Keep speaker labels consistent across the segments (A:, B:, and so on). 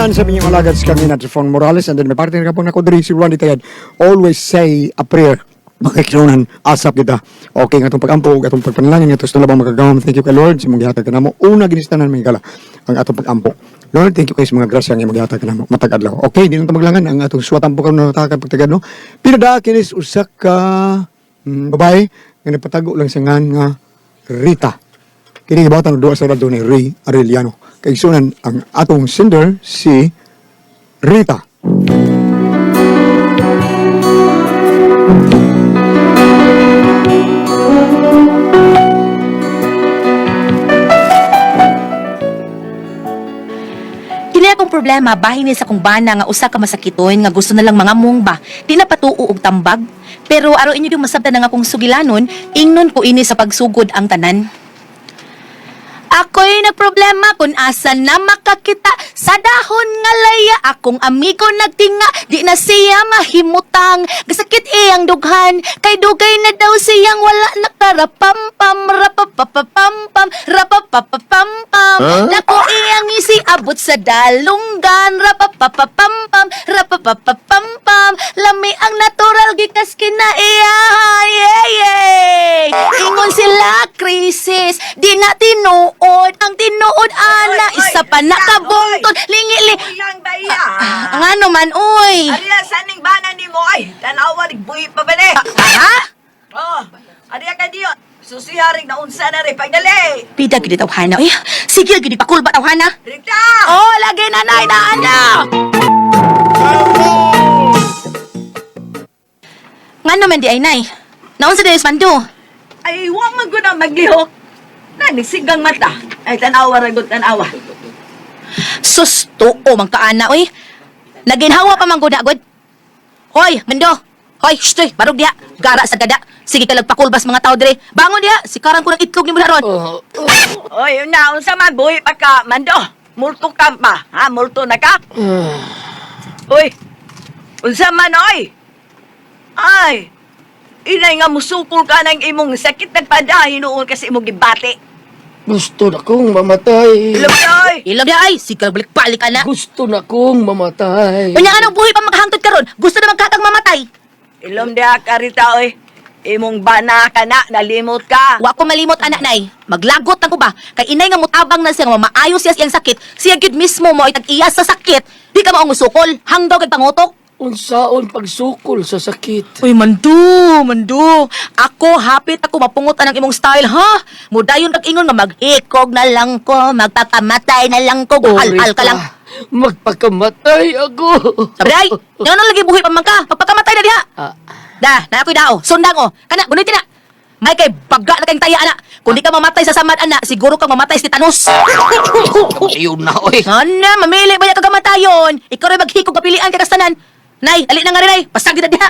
A: yan sa inyong alagad sa kami na Trifon Morales, and then may partner ka po na ko diri si Ronnie Tayad. Always say a prayer. Makikisunan, asap kita. Okay, nga itong pag-ampo, atong pagpanalangin, nga itong labang magagawam. Thank you kay Lord, sa mga gihatag ka na mo. Una, ginistanan may gala, ang atong pag-ampo. Lord, thank you kay sa mga grasya nga magihatag ka na mo. Matag-adlaw. Okay, di lang ito maglangan, ang atong suwatan po ka na natakad pagtagad, no? Pinada, kinis, usak ka, babae, nga nagpatago lang sa ngan nga Rita. Kini gibatan doa sa radyo ni Ray Arellano. Kay sunan ang atong sender si Rita.
B: Kini akong problema bahin ni sa kong bana nga usa ka masakiton nga gusto na lang mga mungba. Di na patuo og tambag. Pero aro inyo yung masabda na nga akong sugilanon, ingnon ko ini sa pagsugod ang tanan. Ako'y nagproblema kung asa na makakita sa dahon nga laya. Akong amigo nagtinga, di na siya mahimutang. Gasakit iyang dughan, kay dugay na daw siyang wala nakarapampam. Rapapapapampam, rapapapapampam. Naku iyang isi abot sa dalunggan. Rapapapapampam, rapapapapampam. Lami ang natural gikas kina iya. Yay! Ingon sila krisis, di na tinuod. Ang tinuod ana, isa pa nakabungtod. Lingi-li.
C: Uyang baya.
B: Ang ano man, uy.
C: Ariya, saning bana ni mo ay. Tanawa, nagbuhi pa ba ni?
B: Ha?
C: Oh, ariya ka diyo. Susiharing na unsa na rin. Pagdali.
B: Pida gini tawhana, uy. Sige, gini pakulba tawhana.
C: Rita!
B: Oh, lagi nanay na ana. Nga naman di ay nay. Naon sa Diyos Mando?
C: Ay, huwag maguna maglihok. Nanisigang mata. Ay, tanawa, ragot, tanawa.
B: Susto o mang kaana, uy. Naginhawa pa mang gud. Hoy, Mando. Hoy, shtoy, barog diha. Gara sa gada. Sige ka pakulbas mga tao dire. Bangon diha. Sikaran ko ng itlog ni mo ron.
C: Oy, una, unsa man, buhi pa ka, Mando. Multo ka pa. Ha, multo na ka? Uy, unsa man, oy. Ay, inay nga musukol ka ng imong sakit nagpadahin noon kasi imong gibati.
D: Gusto na kong mamatay.
C: Ilog na, oy.
B: Ilog diha ay. Sige balik-balik ka na.
D: Gusto na kong mamatay.
B: Unya anong buhay pa makahangtod karon? Gusto na magkatang mamatay.
C: Ilom dia ka rita, oy. Imong bana ka na, nalimot ka.
B: Wa ko malimot anak nay. Maglagot na ko ba? Kay inay nga mutabang na siya nga maayos siya siyang sakit. Siya gid mismo mo ay tag-iya sa sakit. Di ka maong musukol. Hanggaw kag pangutok.
D: Unsaon pagsukol sa sakit.
B: Uy, Mando. Ako, hapit ako mapungot ang imong style, ha? Mudayon kag ingon nga maghikog na lang ko, magpakamatay na lang ko, hal-hal ka lang.
D: Magpakamatay ako.
B: Sabi ay, nga lagi buhay pa man ka, magpakamatay na diha. Na ako'y dao, sundang o. Kana, gunit na. May kay baga na kayong taya, ana. Kung di ka mamatay sa samad, ana, siguro kang mamatay sa titanos.
D: Ayun na, oy.
B: Ana, mamili ba niya kagamatayon? Ikaw rin maghikog kapilian kay kastanan. Nay, ali na nga rin, nay. Pasag kita diha.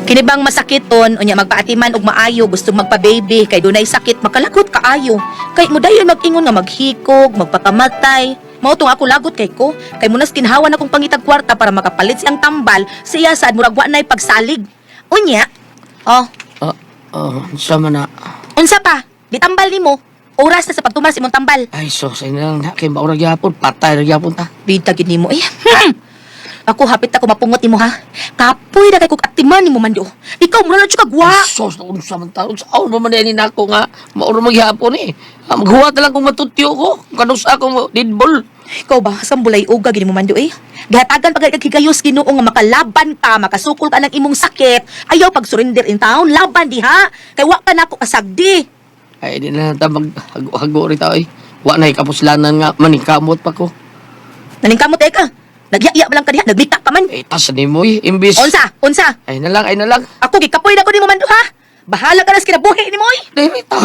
B: Kinibang masakiton, unya magpaatiman og maayo, gusto magpa-baby, kay dunay sakit, makalakot kaayo. Kay mudayon mag-ingon nga maghikog, magpakamatay. Mao tong ako lagot kay ko, kay munas kinhawan akong pangitag kwarta para makapalit siyang tambal, siya sad murag wa nay pagsalig. Unya, oh,
D: Sama na.
B: unsa pa? Ditambal nimo. Oras na sa pagtumas imong tambal.
D: Ay, so, sa inyo lang na. Kaya maurag yapon. Patay na yapon ta.
B: Bida gid nimo eh. Ako hapit ako mapungot nimo ha. Kapoy na kay kog atiman nimo Mando. Ikaw mura na tsaka gwa.
D: Ay, sos, na unsa man ta. Unsaon ba man yan ako nga. Maurag magyapon eh. Maghuwat na lang kung matutyo ko. Kanus ako didbol.
B: Ikaw ba sang bulay uga gid nimo Mando eh. Gihatagan pag higayos Ginoo nga makalaban ka, makasukol ka ng imong sakit. Ayaw pag surrender in town, laban diha. Kay wa ka nako kasagdi.
D: Ay, di na ta maghago rin tao eh. Wa na kapuslanan nga. Maningkamot pa ko.
B: Naningkamot ka. Nagyaya ba lang ka diha, nagbita pa man.
D: Eh, tas ni mo eh. Imbis.
B: Unsa?
D: Ay na lang.
B: Ako gikapoy na ko nimo Mando ha. Bahala ka na sa kinabuhi nimo oy.
D: Dahil ito.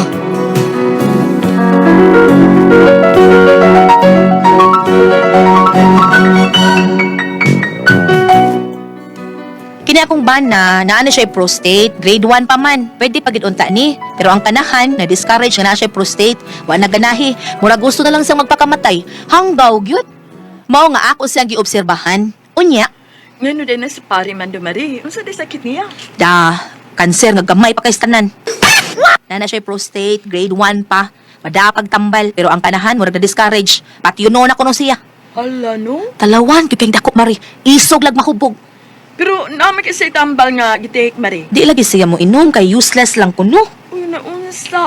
B: Kini akong bana, naano siya prostate, grade 1 pa man. Pwede pagid unta ni. Pero ang kanahan, na-discourage na siya prostate. Wa na ganahi. Mura gusto na lang siyang magpakamatay. Hanggaw, gyud. Mao nga ako siyang giobserbahan. Unya,
C: Ngano din na si pari Mando Marie. Unsa di sakit niya?
B: da, Kanser nga gamay pa kay tanan. Nana siya prostate, grade 1 pa. Madapag tambal, pero ang kanahan, murag na discourage. Pati yun na ko no siya.
C: Hala, no?
B: Talawan, kikeng dako, Mari. Isog lag mahubog.
C: Pero naman kasi tambal nga gitake, Mari.
B: Di lagi siya mo inom, kay useless lang kuno.
C: Uy, naunsa.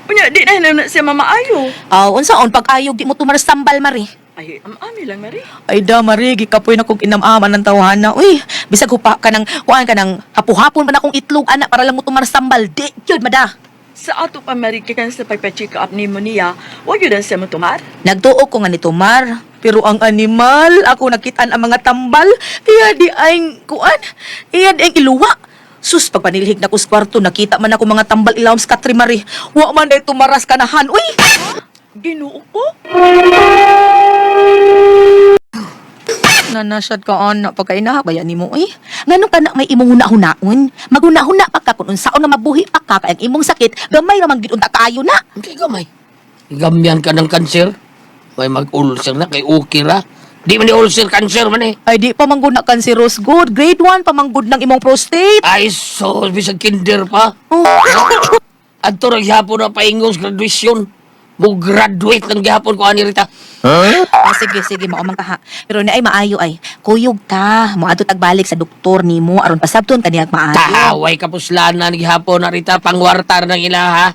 C: Unya, di na siya mamaayo.
B: Unsaon, pag ayog, di mo tumaras tambal, Mari.
C: Ay, ami lang, Mari.
B: Ay da, Mari, gikapoy na kong inamaman ng tawhana. Uy, bisag hupa ka ng, kuhaan ka ng, hapu-hapon pa na kong itlog, anak, para lang mo tumaras tambal. Di, yun, mada.
C: Sa ato pa, Mari, kikan sa pagpa-check up ni mo niya, huwag yun siya mo tumar.
B: Nagtuog ko nga ni Tomar. Pero ang animal, ako nakitaan ang mga tambal. Iya di ay, kuan, iya di ay iluwa. Sus, pag panilhig na ko sa kwarto, nakita man ako mga tambal ilawom sa katrimari. Wa man day tumaras kanahan. Uy!
C: Ginoo ko?
B: Nanasyad ka, anak, pagkainahabayan ni mo, eh. Ngano ka na may imong huna-hunaon? Maghuna-huna pa ka kung unsaon nga mabuhi pa ka, kaya ang imong sakit, gamay ramang gidunta kaayo na.
D: Hindi gamay. Gamyan ka ng kanser. May mag-ulcer na kay okay ra. Di man ni ulcer cancer man eh.
B: Ay, di pa mangguna kan si Rose Good. Grade 1 pa manggod ng imong prostate.
D: Ay, so, bisag kinder pa.
B: Oh.
D: Adto ra gyapon na paingos graduation. Mo graduate ng gyapon ko ani Rita.
B: Sige, maumang ka ha. Pero na ay maayo ay, kuyog ka. Mo ato tagbalik sa doktor nimo aron pasabton kaniyag maayo.
D: Tahaway kapuslanan gyapon na Rita pangwartar ng ilaha.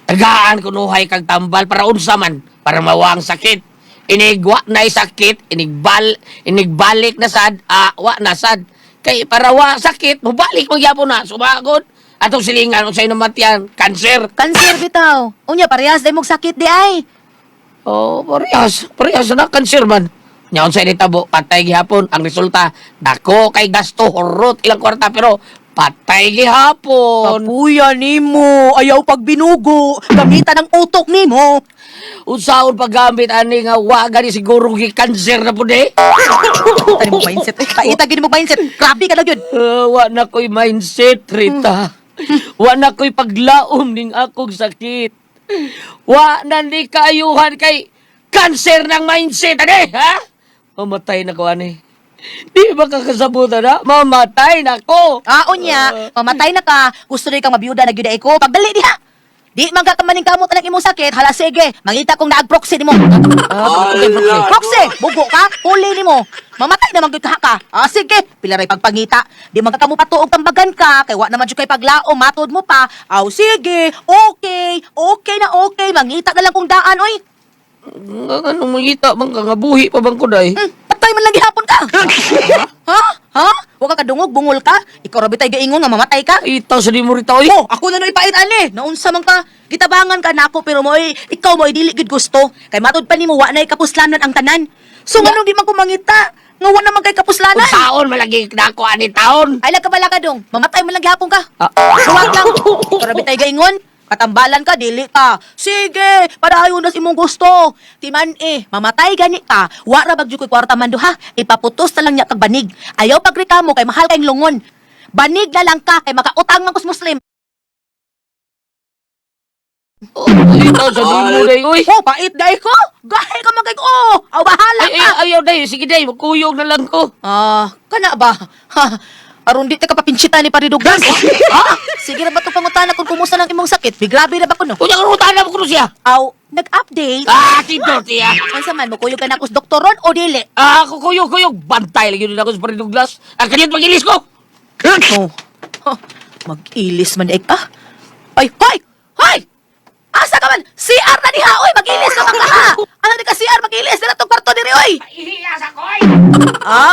D: Tagaan ko nuhay kag tambal para unsa man, para mawa ang sakit. Inigwa na sakit, inigbalik na sad, wa na sad. Kay para wa sakit, mabalik mo gyapon na, sumagod. Atong silingan unsay namatyan, cancer.
B: Kanser bitaw. Unya parehas day mong sakit di ay.
D: Oh, parehas na cancer man. Nya unsay nitabo, patay gihapon. Ang resulta, dako kay gasto horot ilang kwarta pero patay gihapon.
B: Kapuya nimo, ayaw pag binugo, gamitan ng utok nimo.
D: Unsaon paggamit ani nga wa gani siguro gi cancer na pud eh.
B: Tani mo mindset. Paita gid mo mindset. Grabe ka lang yun.
D: Wa na ko'y mindset, Rita. Wa na ko'y paglaom ning akong sakit. Wa na ni kaayuhan kay cancer ng mindset, ane, ha? Mamatay na ko, ane. Di ba kakasabutan na? Mamatay na ko.
B: Unya, mamatay na ka. Gusto rin kang mabiyuda na gyud ko. Pagdali diha. Di man ka kamaning kamot anak imong sakit. Hala sige, mangita kong naag-proxy nimo. Proxy, bugo ka, huli nimo. Mamatay naman gyud ka. Sige, pilaray pagpangita. Di man ka kamo patuog tambagan ka, kay wa naman jud kay paglaom matod mo pa. Sige, okay na okay. Mangita na lang kung daan oy.
D: Ano mangita bang ka nga buhi pa bang ko day?
B: Patay man lang gihapon ka. Ha? Wa ka kadungog, bungol ka. Ikaw rabi tay gaingon nga mamatay ka.
D: Ita sa di mo Rita, oy.
B: Ako na noy pait ani. Naunsa man ka gitabangan ka nako pero mo ikaw mo dili gid gusto. Kay matud pa nimo wa nay kapuslanan ang tanan. So nganong di man ko mangita? Nga wa naman kay kapuslanan.
D: Unsaon malagi na ko ani taon?
B: Ay bala ka dong. Mamatay man lang gihapon ka.
D: Ah.
B: Suwag lang. Ikaw rabi tay gaingon. Katambalan ka, dili ka. Sige, padayon na si mong gusto. Timan mamatay gani ka. Wara bagyo ko'y kwarta man do ha. Ipaputos na lang niya kag banig. Ayaw pagreklamo kay mahal kayong lungon. Banig na lang ka kay makautang man kus Muslim.
D: Ita sa di mo day, oy.
B: Pait day ko. Gahay ka magay ko. Bahala ka.
D: Ayaw day, sige day, magkuyog na lang ko.
B: Kana ba? Aron di ka papinchita ni Pariduglas. Sige na ba itong pangutana kung kumusta ng imong sakit? Bigrabe na ba ko no?
D: Kunya ka rutan na mo ko siya.
B: Nag-update.
D: Tidot siya.
B: Ansa man mo kuyog ka na kus doktoron o dili?
D: Ako kuyog. Bantay lagi yun ako sa Pariduglas. Ang kanyang magilis ko.
B: Mag-ilis man daig ka? Hoy! Asa ka man? CR na diha, oy! Mag-ilis ka ha! Ano di ka CR? Mag-ilis na itong kwarto diri, oy!
D: Ihiyas ako, oy.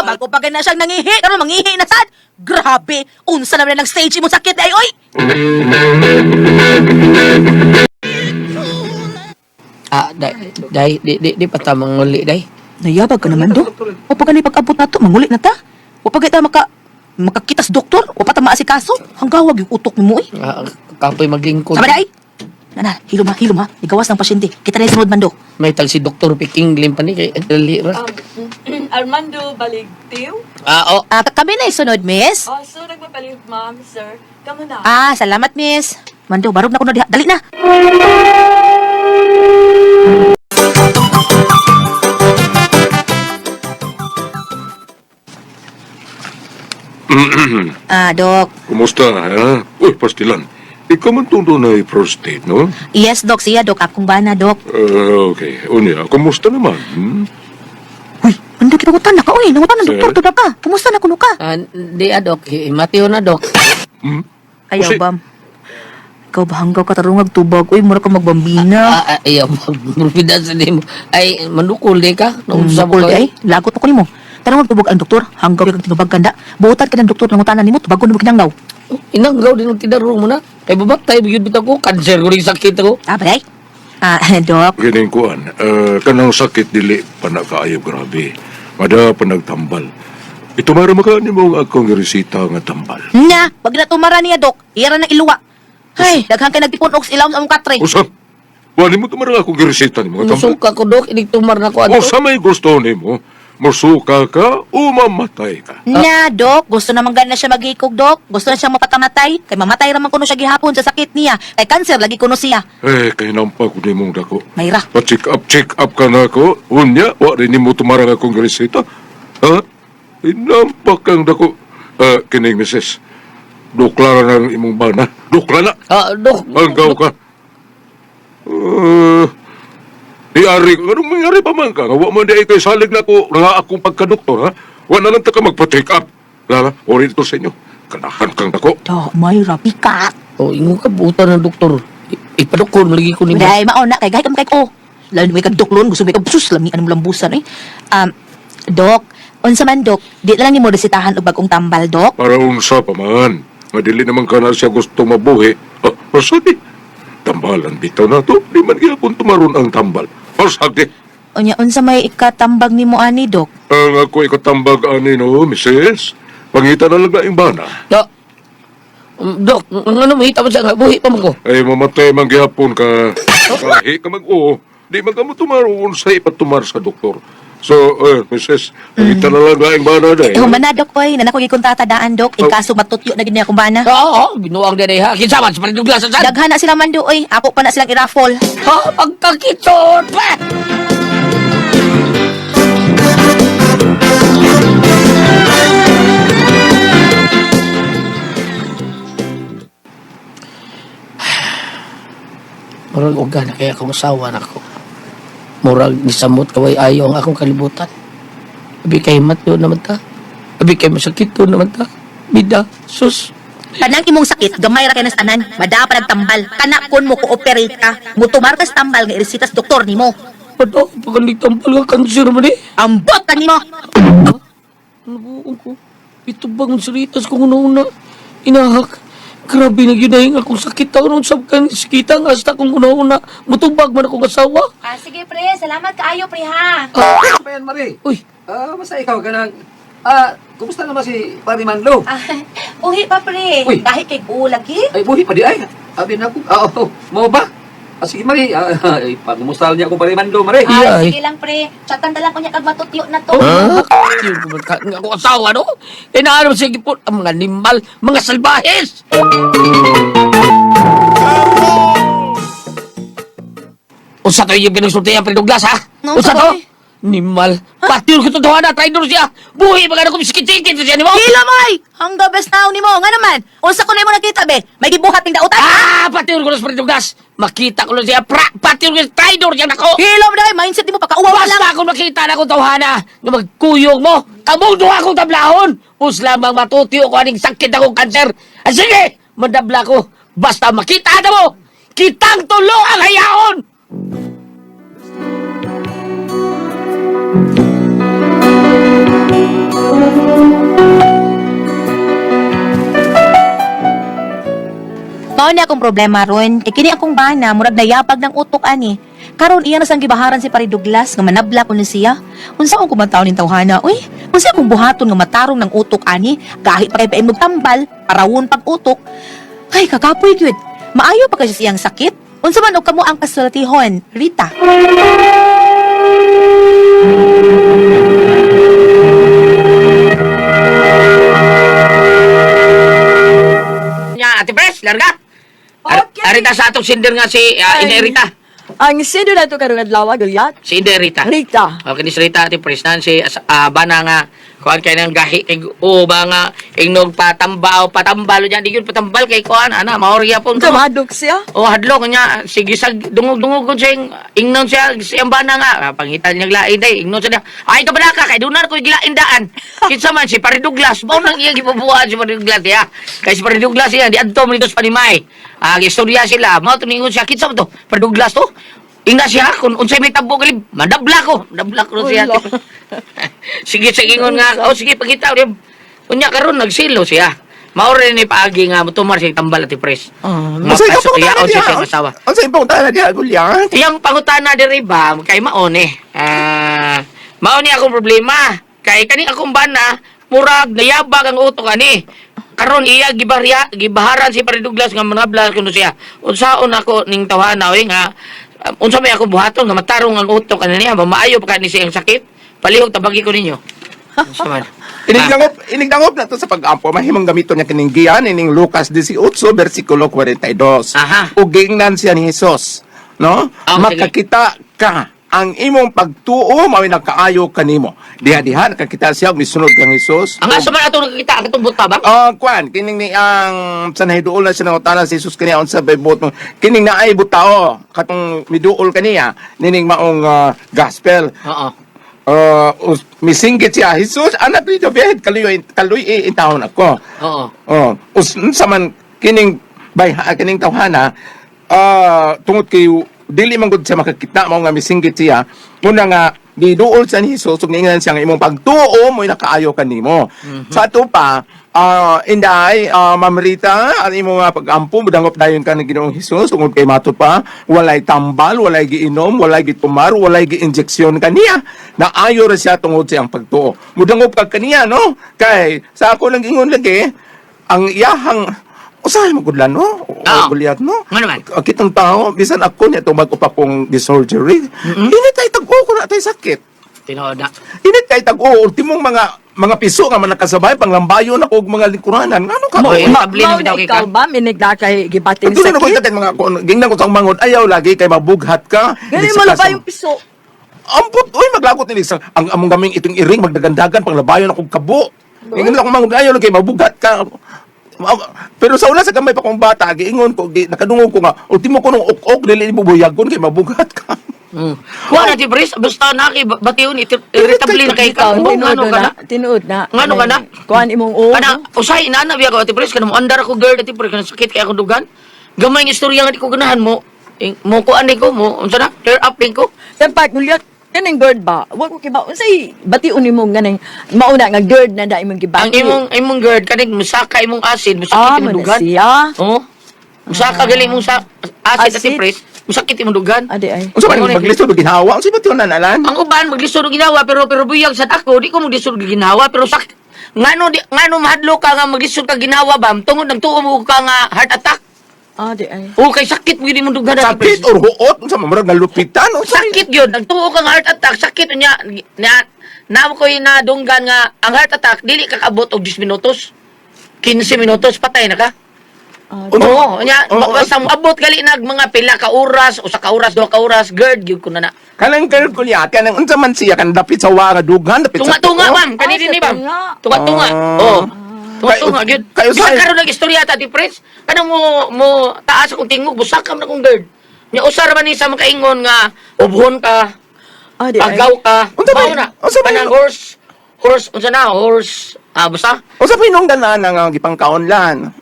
B: Bago pa na siyang nangihi, karon mangihi na sad. Grabe! Unsa naman ng stage mo sakit ay, oy!
D: Di pa tamang nguli, day.
B: Nayabag ka naman do. O pag pag-abot na to, manguli na ta. O pag ita makakitas doktor, o pa ta maasikaso, hanggawag yung utok mo, oy.
D: Kapoy maglingkod.
B: Sama na, ay! Hilom ha. Igawas ng pasyente. Kita na yung sunod man do.
D: May tag si Dr. Piking limpa ni kay dali ra.
C: Armando Baligtiw?
B: Kami na yung sunod, miss.
C: So nagpapalit, ma'am, sir. Kamu na.
B: Salamat, miss. Mando, barog na ko na diha. Dali na. Dok.
E: Kumusta, ha? Uy, pastilan. Ikaw man itong na prostate, no?
B: Yes, Dok. Siya, Dok. Akong bana, Dok.
E: Okay. Unya, kumusta naman?
B: Uy, hindi kita kutan na ka. Uy, nangutan ng
E: Sir?
B: doktor. Tuda ka. Kumusta na kuno ka?
D: Di Dok. Matiyo na, Dok.
B: Ayaw,
E: Kasi-
B: Bam. Ikaw ba hanggaw ka tarungag tubag? Uy, mura ka magbambina.
D: Ayaw, magpida sa di mo. Ay, manukul di ka. Naunsa mo
B: Bukol
D: ka.
B: ay, lagot ako nimo. Tarungag tubag ang doktor. Hanggaw kang tinubag kanda. Buutan ka ng doktor ng utanan nimo. Tubagon mo kinanggaw.
D: Inanggaw din ang tinarong mo na. Ay, babatay, bigyan bitaw ko. Cancer ko rin sakit ako.
B: Bay? Dok.
E: Gining kuan, kanang sakit dili pa na kaayo grabe. Mada pa nagtambal. Ito mara makani mo ang akong resita nga tambal.
B: Na, pag natumara niya, Dok. Iyara ng iluwa. Ay, daghang kay nagtipon og ilaw sa among katre.
E: Usap, wali mo tumara akong resita ni mga tambal.
D: Musuka ko, Dok. Inig-tumar na ko.
E: O sa may gusto ni mo, musuka ka o mamatay ka.
B: Na, Dok. Gusto naman gana siya maghikog, Dok. Gusto na siya mapatamatay. Kay mamatay raman kuno siya gihapon sa sakit niya. Kay cancer lagi kuno siya.
E: Kay nampak ko ni mong dako.
B: Mayra.
E: Pa-check up ka na ako. Unya, wa rin mo tumarang akong resita. Ha? Nampak kang dako. Kining misis. Dukla na ng imong bana. Dukla na.
D: Dok.
E: Hanggaw ka. Iari ka. Anong mangyari pa man ka? Wa man di kay salig na ko nga akong pagkadoktor, ha? Wa na lang ta ka magpa-check up. Lala, ori ito sa inyo. Kanahan kang dako.
B: Dok, Mayra, pikat.
D: Ingo ka, buta ng doktor. Ipadukon, lagi ko ni mo.
B: Dahil mauna, kay gahit ka kay ko. Lalo may kagdoklon, gusto may kabsus, lamian mo lambusan, eh. Dok, unsa man, Dok, di na lang ni mo resitahan og bagong tambal, Dok.
E: Para unsa pa man. Madili naman ka na siya gusto mabuhi. Pasadi. Tambalan bitaw na to. Di man gyapon tumaron ang tambal. Pasadi.
B: Unya, unsa may ikatambag ni mo, ani, Dok?
E: Ang ako ikatambag ani no, Mrs. Pangita na lang na yung bana.
D: Dok, ano mahita mo siya nga? Buhi pa mo ko.
E: Ay mamatay man gyapon ka. Kahi ka mag-o. Di man ka mo tumaroon sa ipatumar sa doktor. So, Mrs. Pangita na lang na yung bana dahil.
B: Humana, Dok, oy, nanako gikon tatadaan, Dok. In kaso matutyo na gid niya akong bana.
D: Oo, binuang din ha. Kinsaman, sa paniduglasan saan?
B: Daghan na sila man, do, oy. Ako pa na silang iraffle.
D: Pagkakitsot pa! Murag uga na kaya akong asawa na ko. Murag nisamot kaway ayaw ang akong kalibutan. Abi kay matyo naman ta. Abi kay masakit to naman ta. Bida, sus.
B: Kanang imong sakit, gamay ra kay nas tanan. Mada pa nagtambal. Kana kon mo ko operate ka. Mutumar kas tambal nga iresitas doktor nimo.
D: Pato, pagkalitambal ka cancer mo ni.
B: Ambot ka nimo.
D: Nabuong ko. Ito bang salitas kung una-una. Inahak. Grabe na ginahing akong sakit ako nung sabkan. Sikita nga hasta kung una-una. Mutubag man akong asawa.
B: Sige, pre. Salamat kaayo, pre, ha.
F: Ayan, Mari.
D: Uy,
F: Basta ikaw ka nang... kumusta naman si Pari Manlo?
B: Uhi pa, pre.
F: Uy.
B: Dahil kay lagi.
F: Ay, buhi pa di ay. Abi na ako. Mo ba? Sige, Mari. Pagmustal niya ako Pari Manlo, Mari.
D: Ay.
B: Sige lang, pre. Chatan na lang ko niya kag matutyo na to.
D: Yun ko nga akong asawa, no? Inaano sige po, ang mga animal, mga salbahes! Usa to yung ginagsulti ang pinuglas, ha?
B: No,
D: Usa to?
B: sabay.
D: Animal. Patil ko to na, traidor siya. Buhi, mga ko bisikit-sikit siya ni mo.
B: Hila, Moy! Ang the best now ni mo. Nga naman. Unsa ko na mo nakita, be? May gibuhat ng dautan.
D: Patil ko na sa pinuglas. Makita ko lang siya, patil ko na traidor siya nako.
B: Hila mo dahil. Mindset di mo pakauwa lang.
D: Basta kung makita na akong tawhana nga magkuyog mo, kamundo akong tablahon. Pus lamang matutiyo ko aning sakit akong kanser. Sige, madabla ko. Basta makita na mo, kitang tulo ang hayaon.
B: Mao ni akong problema ron. Kay kini akong bana, murag nayapag ng utok ani. Karon iya na sang gibaharan si Pari Douglas nga manabla ko ni siya. Unsa akong kumantaw ning tawhana? Uy, unsa akong buhaton nga matarong ng utok ani? Gahi pa kay paimog tambal, parawon pag utok. Ay, kakapoy gyud. Maayo pa kasi siyang sakit. Unsa man og kamo ang kasultihon, Rita?
D: Nya, Ate Pres, larga.
C: Okay.
D: Arita sa atong sinder nga si Ine Rita.
C: Ang sino na ito karong adlaw, Gulyat?
D: Si Ine Rita.
C: Rita.
D: Okay, ni si Rita, Ate Pres, nan si bana nga kuan kay nang gahi kay ba nga ingnog patambalo niya di gyud patambal kay kuan ana maorya pon ko.
C: Dumadok siya.
D: O hadlok niya sige sag dungog-dungog ko siya ingnon siya siyang bana nga pangitan niya lain day ingnon siya ay ka bala ka kay dunar ko gilain daan kinsa man si Pare Douglas mao nang iya gibubuhat si Pare Douglas ya kay si Pare Douglas ya di adto man dito sa Panimay gistorya sila mao tuningon siya kinsa man to Pare Douglas to ingna siya kung unsay may tabo galib madabla ko siya
C: Ulo.
D: sige ingon nga sige pagita unya karon nagsilo siya mao rin ni paagi nga mutumar siya tambal at pres
A: Unsay ka
D: mapasok iya
A: pangutana
D: siya
A: niya?
D: asawa
A: Unsay pangutana niya, Gulyan?
D: iyang pangutana diri ba kay maone mao ni akong problema kay kani akong bana murag nayabag ang utok ani karon iya gibaharan si Pare Douglas nga manabla kuno siya unsaon ako ning tawhana oy nga unsa may ako buhaton nga matarong ang utok ani niya maayo pa kani siyang sakit palihog tabagi ko ninyo unsa man
G: Inigdangop na to sa pag-ampo, mahimong gamito niya kininggian, ining Lucas 18, versikulo 42.
D: Aha.
G: Ug giingnan siya ni Jesus, no?
D: Ah, sige.
G: Makakita ka ang imong pagtuo mao nagkaayo kanimo. Diha-diha nakakita siya ug misunod kang Jesus.
D: ang asa man ato nakikita katong buta ba
G: Kwan, kining ni ang sa nahiduol na siya ng utana si Jesus kaniya unsa bay buot mo. Kining naay butao katong miduol kaniya nining maong gospel.
D: oo
G: Misinggit siya, Jesus, anak ni David, kaluy itahon ako.
D: oo
G: Unsa man kining tawhana, tungod kay dili man gud siya makakita mao nga misinggit siya, una nga giduol sa ni Jesus ug ningan siya nga imong pagtuo mo nakaayo kanimo. Sa ato pa, inday mamrita ang imong pag-ampo mudangop dayon ka ni Ginoong Hesus tungod kay mato pa walay tambal, walay giinom, walay gitumar, walay giinjeksyon kaniya. Naayo ra siya tungod sa iyang pagtuo. Mudangop ka kaniya no? Kay sa ako lang ingon lagi ang iyahang usahay mo gudlan no?
D: Oo.
G: Gulyat no?
D: Nga naman.
G: Kitang tao, bisan ako niya tumag upa kong di-surgery. Init tay tag-o ko na tay sakit.
D: tinood na
G: Init tay tag-o, ultimong mga piso nga man nakasabay panglambayo na og mga lingkuranan. Ano ka?
D: Mo,
G: Mo,
D: Tablin
C: Mao
D: bitaw
C: na
D: kay
C: ikaw
D: ka.
C: ba minigda kay gibating
G: Ito na ko
C: sakit?
G: mga gingnan ko sa mangod ayaw lagi kay mabughat ka.
C: Gani
G: Hindi
C: mo
G: sa
C: na ba
G: kasam-
C: yung piso?
G: Ampot, oy maglagot ni isang ang among gaming itong iring magdagandagan panglabayon akong kabo. Ingon ako mangod ayaw lagi mabughat ka. Pero sa una sa gamay pa kong bata, giingon ko, nakadungog ko nga, ultimo ko nung ok-ok, dili ibubuyagon kay mabugat ka.
D: kuha na ti Pres basta na kay batiyon irritable na kay ka
C: Ikaw,
D: ngano ka na
C: tinuod na.
D: Ngano ka na?
C: Kuan imong o.
D: Kana usay inana biya ko ati Pres kana mo andar ako girl ati Pres kana sakit kay ako dugan. Gamay nga istorya nga di ko ganahan mo. Mo ko ani ko mo unsa na clear up din ko.
C: Tempat ngulyat kaning gird ba? Wa ko kiba unsay bation nimo ganing mauna nga gird na da imong
D: Ang
C: gibati.
D: imong girl kaning musaka imong acid musakit
C: mo
D: imong
C: na
D: dugan.
C: siya.
D: Oh. Musaka gali imong sa acid ati
C: Acid?
D: Pres musakit imong dugan.
C: Adi ay.
G: Unsa man maglistod og ginhawa? Unsa ba tiyon nalan?
D: Ang uban maglisod og ginawa pero buyag sa ako di ko maglisod og ginawa pero ngano mahadlo ka nga maglisod ka ginawa ba tungod nagtuo mo ka nga heart attack.
C: Adi ay.
D: O kay sakit mo yun imong dugan ati Pres.
G: Sakit or huot? Unsa man murag nalupitan? Unsa
D: Sakit yun. Nagtuo kang heart attack. Sakit niya. Na ko yung nadunggan nga ang heart attack, dili kakabot og 10 minutos. 15 minutos, patay na ka. Oo. Nya, basta mo abot gali nag mga pila ka oras, usa ka oras, 2 ka oras, gird, yun ko na na.
G: kanang girl ko niya, kanang unsa man siya kan dapit sa wa nga dughan, dapit sa
D: Tunga-tunga,
G: tuo?
D: ma'am. Kanini ni, ma'am.
C: tunga.
D: Tunga-tunga.
G: Ah.
D: Oo. Tunga-tunga,
G: Kayo-
D: yun.
G: kayo
D: Bisa
G: sa-
D: karon nag istorya ta ti Prince. Kanang mo taas akong tingog, busakam na kong gird. Nya usar man ni sa makaingon nga ubhon ka.
C: Adi ay.
D: Pagaw ka.
G: Unsa ba
D: Mao
G: yun?
D: na.
G: Unsa ba
D: Kanang
G: yun?
D: horse, unsa na, horse, basta,
G: Unsa pinungdan na nga gipangkaonlan?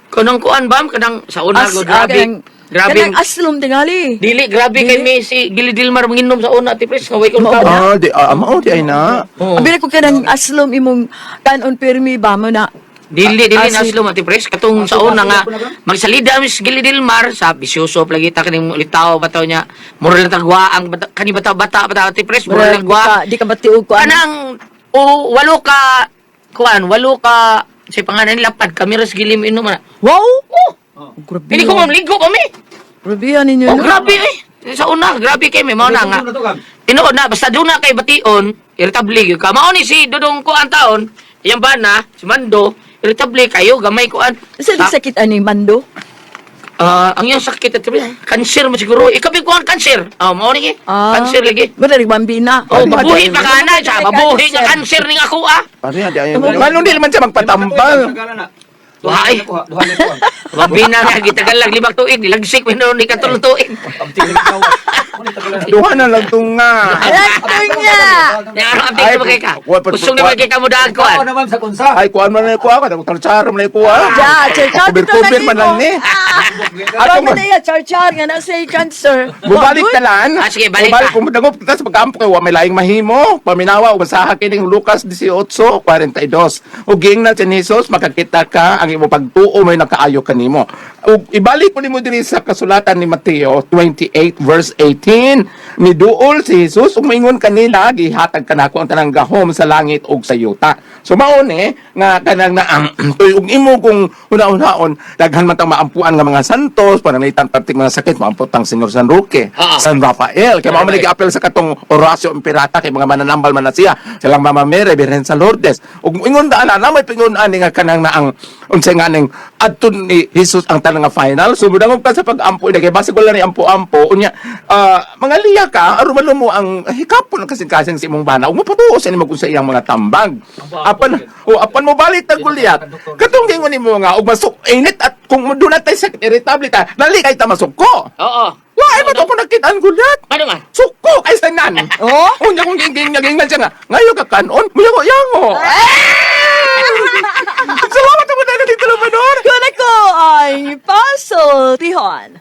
D: kanang kuan bam, kanang sa una,
C: As,
D: grabe, grabe,
C: Kanang aslom tingali.
D: dili, grabe kay Messi, Gili Dilmar, manginom sa una, ti Pres, kaway kong tao.
G: Mao di ay na.
D: Oo.
C: Abi ko kanang aslom imong kanon pirmi ba mo na.
D: Dili,
C: As-
D: naslo, Ati Pres, katong sa una nga, magsalida, Miss Gili Dilmar, sa bisyuso, plagi ta, kaning litaw, bataw niya, mura lang tagwaang, kani bata, Ati Pres, mura lang gwa,
C: Di ka batiog ko.
D: kanang, walo ka, sa pangalan nila, pad, kamiras gilim inom na.
C: Wow!
D: Oh,
C: Grabe.
D: hindi ko mamligo kami.
C: Grabe yan ninyo.
D: Oh,
C: no?
D: grabe eh. Sa una, grabe kay may mao na nga. Tinuod na, basta doon na kay bation, irritable gyud ka. Mao ni si Dudong ko ang taon, iyang bana, si Mando, irritable kayo, gamay ko an.
C: Sa di sakit ani Mando?
D: Ang iyong sakit at cancer mo siguro. Ikabi ko ang cancer. Mao ni cancer lagi.
C: Wala rin bambina.
D: Oh, mabuhi pa ka na. Mabuhi nga cancer ning ako
G: Pare, manong di naman siya magpatambal.
D: Wahay. Mabina nga gitagal lang 5 tuig. Nilagsik mo ni katulong tuig.
G: Duha na lang itong nga.
D: Yang ano update mo kay ka? Usong naman kay ka mo daan ko.
F: naman sa kunsa.
G: Ay, kuhaan man na kuha ka. Tarchar man na kuha.
C: Ja, char-char dito
G: Cover
C: lagi
G: man lang
C: mo.
G: ni.
C: Ato mo na yan, char-char nga na say cancer.
G: Bubalik ka lan.
D: Sige, balik
G: Bubalik
D: ka.
G: kung madangop kita sa pagkampo kay wa may laing mahimo. Paminawa ug sa kining Lucas 18:42. Ug giing na si Jesus makakita ka ang imo pagtuo may nakaayo kanimo. Ug ibalik mo nimo diri sa kasulatan ni Mateo 28 verse 18. Ni duol si Jesus ug moingon kanila gihatag kanako ang tanang gahom sa langit ug sa yuta. So mao ni nga kanang na ang ug imo kung una-unaon daghan man tang maampuan nga mga santos pananglitan perting mga sakit maampot ang Senyor San Roque, San Rafael kay mao man nag-apel sa katong Horacio Impirata kay mga mananambal man na siya silang Mama Mary Birhen sa Lourdes ug ingon daan na may pingon-an nga kanang na ang unsay nga ning adton ni Jesus ang tanang nga final so mudangog ka sa pag-ampo kay base ko lang ni ampo-ampo unya mga liya ka aron mo ang hikapon kasing-kasing sa imong bana ug mapatuo sa nimo kung sa iyang mga tambag apan mo balik tag Goliath katong gingon nimo nga ug masuk init at kung doon na tayo sa irritable ta dali kay ta masuko
D: Oo.
G: why ba to kung nakita ang Goliath
D: Ano man?
G: suko kay sanan
C: Oh?
G: unya kung gingin siya nga ngayo ka kanon muyango salamat mo na dito naman
C: Kuna ko ay puzzle, Tihon.